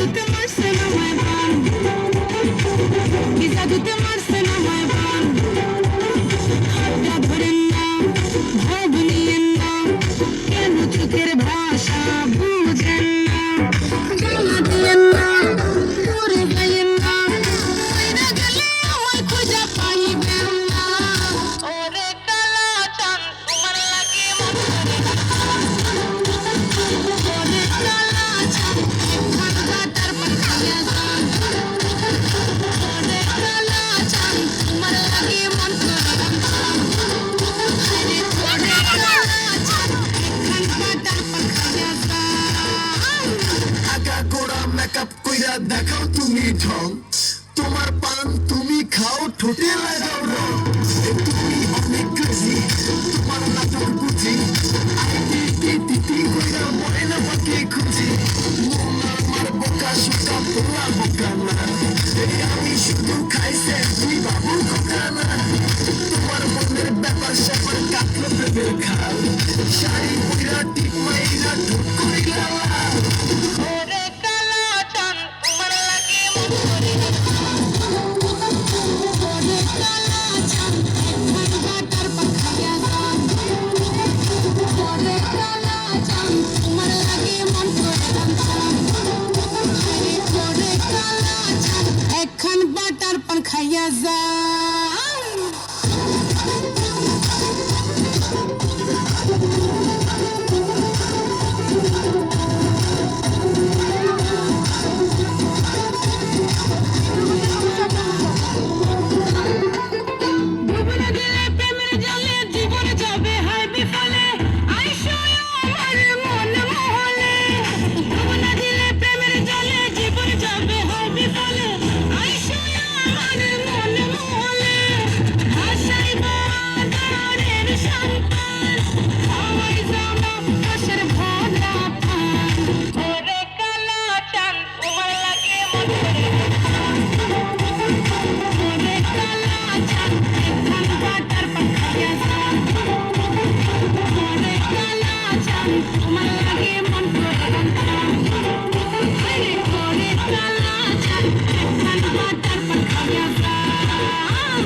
জাদুতে মারছে না মায় বান, কি জাদুতে মারছে না মায় বান। হাতটা ধরেন না, ভাব নিয়েন না, কেন চোখের ভাষা বুঝেন না। গালা দিয়েন না, দূরে গাইয়েন না, কইরা গেলে আমায় খুঁজে পাইবেন না। ওরে কালা চাঁদ তোমার লাগে মন করে না। ওরে কালা চাঁদ একখান বাটার পান খাইয়া যান। ওরে কালা চাঁদ তোমার লাগে মন করে না। আরে ওরে কালা চাঁদ একখান বাটার পান খাইয়া যান। আগা গোড়া মেকআপ কইরা দেখাও তুমি ঢং, তোমার পান তুমি খাও ঠোঁটে লাগাও রং। তুমি অনেক ক্রেজি, তোমার নাটক বুঝি, আইটি টি কইরা ময়না পাখি খুঁজি। মোল্লা আমার বোকা শোকা পোলা বোকা না, এই আমি শুধু খাইছে তুই বাবু খোকা না। তোমার মনের ব্যাপার স্যাপার কাটলো প্রেমের খাল, শাড়ি পইরা টিপ মাইরা ঠোঁট কইরা লাল। ওরে কালা চাঁদ তোমার লাগে মন করে না। ওরে কালা চাঁদ একখান বাটার পান খাইয়া যান। ওরে কালা চাঁদ তোমার লাগে মন করে না। আরে ওরে কালা চাঁদ একখান বাটার পান খাইয়া যান। ডুবনা দিলে প্রেমের জলে জীবন যাবে হায় বিফলে, আইসো আমার মন মহলে। ডুবনা দিলে প্রেমের জলে জীবন যাবে হায় বিফলে, আইসো আমার মন মহলে। ভাসাইব আদরের সন্তান, খাওয়াই যাব রসের ভরা পান। ওরে কালা চাঁদ তোমার লাগে মন করে না। ওরে কালা চাঁদ একখান বাটার পান খাইয়া যান। ওরে কালা চাঁদ তোমার লাগে মন করে না। আরে ওরে কালা চাঁদ একখান বাটার পান খাইয়া যান।